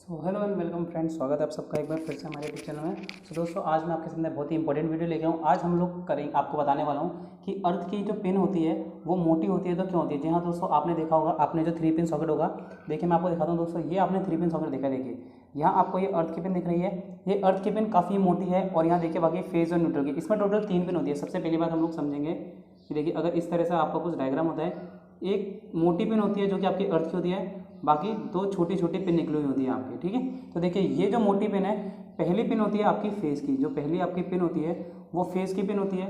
Hello and welcome friends, स्वागत है आप सबका एक बार फिर से हमारे यूट्यूब चैनल में। दोस्तों आज मैं आपके सामने बहुत ही इंपॉर्टेंट वीडियो लेके आऊँ। आज हम लोग करेंगे, आपको बताने वाला हूँ कि अर्थ की जो पिन होती है वो मोटी होती है तो क्यों होती है। जी हाँ दोस्तों, आपने देखा होगा, आपने जो 3 पिन सॉकेट होगा, देखिए मैं आपको दिखाता हूँ दोस्तों। ये आपने 3 पिन सॉकेट देखा, देखिए यहाँ आपको ये अर्थ की पिन दिख रही है। ये अर्थ की पिन काफ़ी मोटी है और यहाँ देखिए बाकी फेज और न्यूट्रल की, इसमें टोटल 3 पिन होती है। सबसे पहली बात हम लोग समझेंगे कि देखिए अगर इस तरह से आपका कुछ डायग्राम होता है, एक मोटी पिन होती है जो कि आपकी अर्थ की होती है, बाकी 2 छोटी छोटी पिन निकली हुई होती है आपकी, ठीक है। तो देखिए ये जो मोटी पिन है, पहली पिन होती है आपकी फेस की, जो पहली आपकी पिन होती है वो फेस की पिन होती है।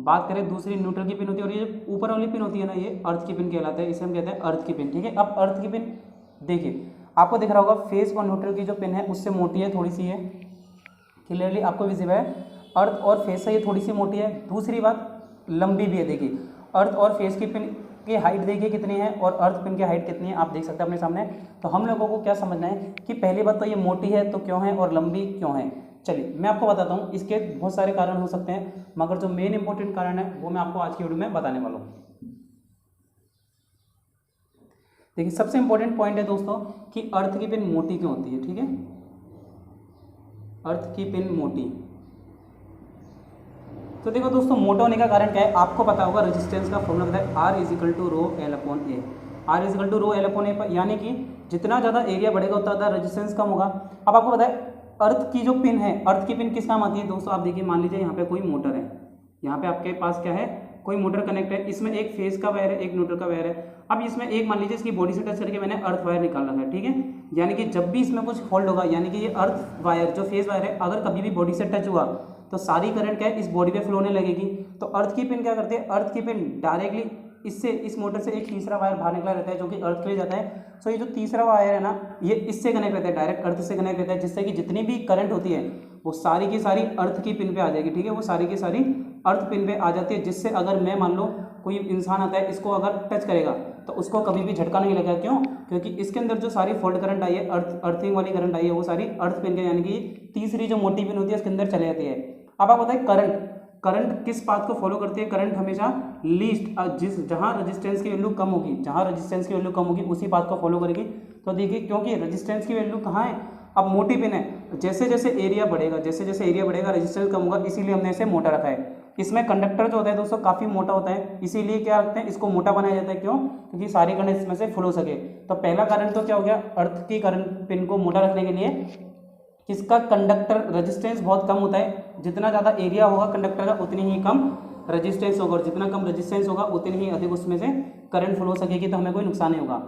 बात करें दूसरी न्यूट्रल की पिन होती है, और ये जो ऊपर वाली पिन होती है ना, ये अर्थ की पिन कहलाता है, इसे हम कहते हैं अर्थ की पिन, ठीक है। अब अर्थ की पिन देखिए आपको दिख रहा होगा, फेस और न्यूट्रल की जो पिन है उससे मोटी है, थोड़ी सी है, क्लियरली आपको विजिबल है। अर्थ और फेस से ये थोड़ी सी मोटी है। दूसरी बात लंबी भी है, देखिए अर्थ और फेस की पिन की हाइट देखिए कितनी है और अर्थ पिन की हाइट कितनी है, आप देख सकते हैं अपने सामने। तो हम लोगों को क्या समझना है कि पहली बात तो ये मोटी है तो क्यों है और लंबी क्यों है। चलिए मैं आपको बताता हूँ, इसके बहुत सारे कारण हो सकते हैं, मगर जो मेन इंपॉर्टेंट कारण है वो मैं आपको आज की वीडियो में बताने वाला हूँ। देखिए सबसे इंपॉर्टेंट पॉइंट है दोस्तों कि अर्थ की पिन मोटी क्यों होती है, ठीक है। अर्थ की पिन मोटी, तो देखो दोस्तों मोटा होने का कारण क्या है, आपको पता होगा रेजिस्टेंस का फॉर्मूला पता है, R is equal to rho L upon A. R is equal to rho L upon A, यानी कि जितना ज़्यादा एरिया बढ़ेगा उतना ज़्यादा रेजिस्टेंस कम होगा। अब आपको पता है अर्थ की जो पिन है, अर्थ की पिन किस काम आती है दोस्तों। आप देखिए, मान लीजिए यहाँ पे कोई मोटर है, यहाँ पे आपके पास क्या है, कोई मोटर कनेक्ट है, इसमें एक फेज का वायर है, एक न्यूट्रल का वायर है। अब इसमें एक मान लीजिए इसकी बॉडी से टच करके मैंने अर्थ वायर निकाल रखा है, ठीक है। यानी कि जब भी इसमें कुछ फॉल्ट होगा, यानी कि ये अर्थ वायर जो फेज वायर है अगर कभी भी बॉडी से टच हुआ तो सारी करंट क्या है, इस बॉडी पे फ्लो होने लगेगी। तो अर्थ की पिन क्या करती है, अर्थ की पिन डायरेक्टली इससे, इस मोटर से एक तीसरा वायर बाहर निकला रहता है जो कि अर्थ के लिए जाता है। सो ये जो तीसरा वायर है ना, ये इससे कनेक्ट रहता है, डायरेक्ट अर्थ से कनेक्ट रहता है, जिससे कि जितनी भी करंट होती है वो सारी की सारी अर्थ की पिन पे आ जाएगी, ठीक है। वो सारी की सारी अर्थ पिन पे आ जाती है, जिससे अगर मैं मान लो कोई इंसान आता है, इसको अगर टच करेगा तो उसको कभी भी झटका नहीं लगेगा। क्यों? क्योंकि इसके अंदर जो सारी फोल्ड करंट आई है, अर्थिंग वाली करंट आई है, वो सारी अर्थ पिन के, यानी कि तीसरी जो मोटी पिन होती है उसके अंदर चले जाती है। अब आप बताइए करंट किस पाथ को फॉलो करती है। करंट हमेशा लीस्ट, जहां रेजिस्टेंस की वैल्यू कम होगी, जहां रेजिस्टेंस की वैल्यू कम होगी उसी पाथ को फॉलो करेगी। तो देखिए क्योंकि रेजिस्टेंस की वैल्यू कहाँ है, अब मोटी पिन है, जैसे जैसे एरिया बढ़ेगा, जैसे जैसे एरिया बढ़ेगा रेजिस्टेंस कम होगा, इसीलिए हमने इसे मोटा रखा है। इसमें कंडक्टर जो होता है दोस्तों काफ़ी मोटा होता है, इसीलिए क्या रखते हैं, इसको मोटा बनाया जाता है। क्यों? क्योंकि सारी करंट इसमें से फ्लो सके। तो पहला कारण तो क्या हो गया, अर्थ की करंट पिन को मोटा रखने के लिए किसका, कंडक्टर रेजिस्टेंस बहुत कम होता है। जितना ज़्यादा एरिया होगा कंडक्टर का उतनी ही कम रेजिस्टेंस होगा, और जितना कम रेजिस्टेंस होगा उतनी ही अधिक उसमें से करंट फ्लो सकेगी, तो हमें कोई नुकसान नहीं होगा।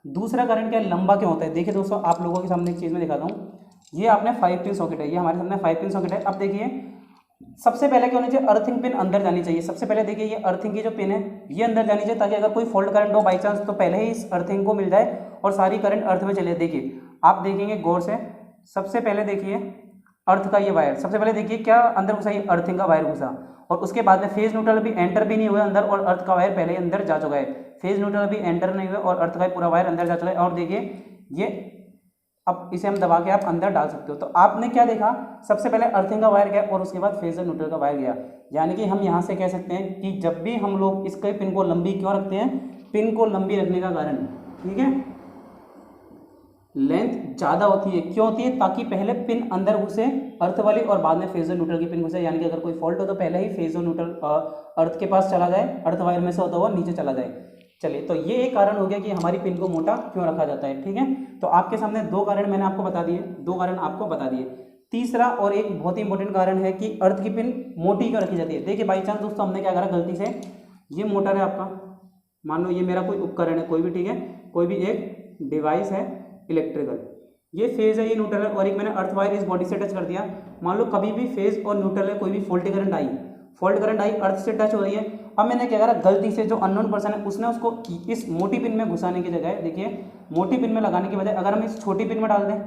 दूसरा करंट क्या है, लंबा क्यों होता है। देखिए दोस्तों आप लोगों के सामने एक चीज़ में दिखाता हूँ, ये आपने 5 पिन सॉकेट है, ये हमारे सामने 5 पिन सॉकेट है। अब देखिए सबसे पहले क्या होनी चाहिए, अर्थिंग पिन अंदर जानी चाहिए। सबसे पहले देखिए ये अर्थिंग की जो पिन है ये अंदर जानी चाहिए, ताकि अगर कोई फॉल्ट करंट हो बाई चांस तो पहले ही इस अर्थिंग को मिल जाए और सारी करंट अर्थ में चले। देखिए आप देखेंगे गौर से, सबसे पहले देखिए अर्थ का ये वायर, सबसे पहले देखिए क्या अंदर घुसा, ये अर्थिंग का वायर घुसा, और उसके बाद में फेज न्यूट्रल भी एंटर भी नहीं हुआ अंदर, और अर्थ का वायर पहले ही अंदर जा चुका है। फेज न्यूट्रल भी एंटर नहीं हुआ और अर्थ का पूरा वायर अंदर जा चुका है। और देखिए ये, अब इसे हम दबा के आप अंदर डाल सकते हो। तो आपने क्या देखा, सबसे पहले अर्थिंग का वायर गया और उसके बाद फेज और न्यूट्रल का वायर गया। यानी कि हम यहाँ से कह सकते हैं कि जब भी हम लोग इसके पिन को लंबी क्यों रखते हैं, पिन को लंबी रखने का कारण, ठीक है, लेंथ ज़्यादा होती है। क्यों होती है? ताकि पहले पिन अंदर घुसे अर्थ वाली और बाद में फेज और न्यूट्रल की पिन घुसे। यानी कि अगर कोई फॉल्ट हो तो पहले ही फेज और न्यूट्रल अर्थ के पास चला जाए, अर्थ वायर में से होता हुआ नीचे चला जाए। चलिए, तो ये एक कारण हो गया कि हमारी पिन को मोटा क्यों रखा जाता है, ठीक है। तो आपके सामने 2 कारण मैंने आपको बता दिए, 2 कारण आपको बता दिए। तीसरा और एक बहुत ही इंपॉर्टेंट कारण है कि अर्थ की पिन मोटी क्यों रखी जाती है। देखिए बाई चांस दोस्तों हमने क्या करा गलती से, ये मोटर है आपका, मान लो ये मेरा कोई उपकरण है कोई भी, ठीक है, कोई भी एक डिवाइस है इलेक्ट्रिकल, ये फेज है, ये न्यूट्रल है, और एक मैंने अर्थ वायर इस बॉडी से टच कर दिया। मान लो कभी भी फेज और न्यूट्रल है, कोई भी फॉल्ट करंट आई अर्थ से टच हो रही है। अब मैंने क्या करा, गलती से जो अननोन पर्सन है उसने उसको इस मोटी पिन में घुसाने की जगह, देखिए मोटी पिन में लगाने की बजाय अगर हम इस छोटी पिन में डाल दें,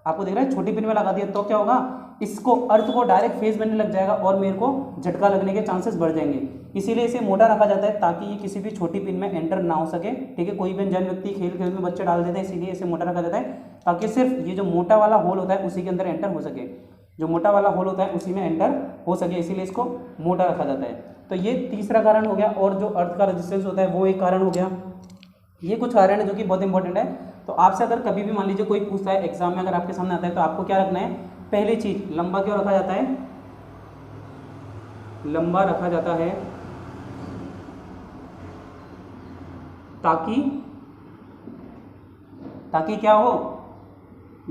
आपको दिख रहा है छोटी पिन में लगा दिया, तो क्या होगा, इसको अर्थ को डायरेक्ट फेज में लग जाएगा और मेरे को झटका लगने के चांसेस बढ़ जाएंगे। इसीलिए इसे मोटा रखा जाता है, ताकि ये किसी भी छोटी पिन में एंटर ना हो सके, ठीक है। कोई भी अनजान व्यक्ति खेल खेल में बच्चे डाल देते हैं, इसीलिए इसे मोटा रखा जाता है, ताकि सिर्फ ये जो मोटा वाला होल होता है उसी के अंदर एंटर हो सके, जो मोटा वाला होल होता है उसी में एंटर हो सके, इसीलिए इसको मोटा रखा जाता है। तो ये तीसरा कारण हो गया, और जो अर्थ का रेजिस्टेंस होता है वो एक कारण हो गया। ये कुछ कारण है जो कि बहुत इंपॉर्टेंट है। तो आपसे अगर कभी भी मान लीजिए कोई पूछता है एग्जाम में, अगर आपके सामने आता है, तो आपको क्या रखना है, पहली चीज लंबा क्यों रखा जाता है, लंबा रखा जाता है ताकि क्या हो,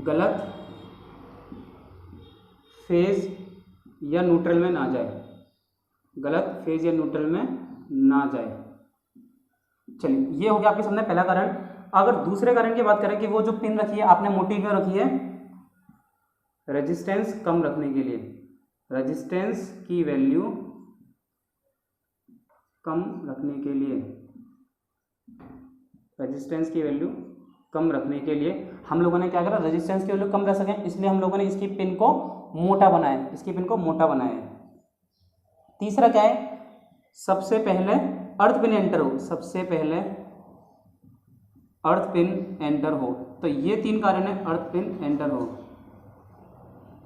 गलत फेज या न्यूट्रल में ना जाए, गलत फेज या न्यूट्रल में ना जाए। चलिए ये हो गया आपके सामने पहला कारण। अगर दूसरे कारण की बात करें कि वो जो पिन रखी है आपने मोटी क्यों रखी है, रेजिस्टेंस कम रखने के लिए, रेजिस्टेंस की वैल्यू कम रखने के लिए, रेजिस्टेंस की वैल्यू कम रखने के लिए हम लोगों ने क्या करा, रेजिस्टेंस की वैल्यू कम रख सकें इसलिए हम लोगों ने इसकी पिन को मोटा बनाया, इसकी पिन को मोटा बनाया। तीसरा क्या है, सबसे पहले अर्थ पिन एंटर हो, सबसे पहले अर्थ पिन एंटर हो। तो ये 3 कारण है, अर्थ पिन एंटर हो,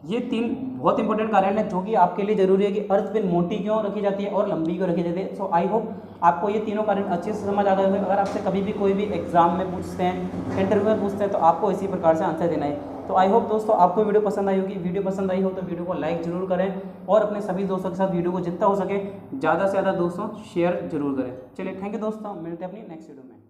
ये 3 बहुत इंपॉर्टेंट कारण है जो कि आपके लिए जरूरी है कि अर्थ पिन मोटी क्यों रखी जाती है और लंबी क्यों रखी जाती है। सो आई होप आपको ये तीनों कारण अच्छे से समझ आ गए होंगे। अगर आपसे कभी भी कोई भी एग्जाम में पूछते हैं, इंटरव्यू में पूछते हैं, तो आपको इसी प्रकार से आंसर देना है। तो आई होप दोस्तों आपको वीडियो पसंद आई होगी। वीडियो पसंद आई हो तो वीडियो को लाइक जरूर करें और अपने सभी दोस्तों के साथ वीडियो को जितना हो सके ज़्यादा से ज़्यादा दोस्तों शेयर जरूर करें। चलिए थैंक यू दोस्तों, मिलते हैं अपनी नेक्स्ट वीडियो में।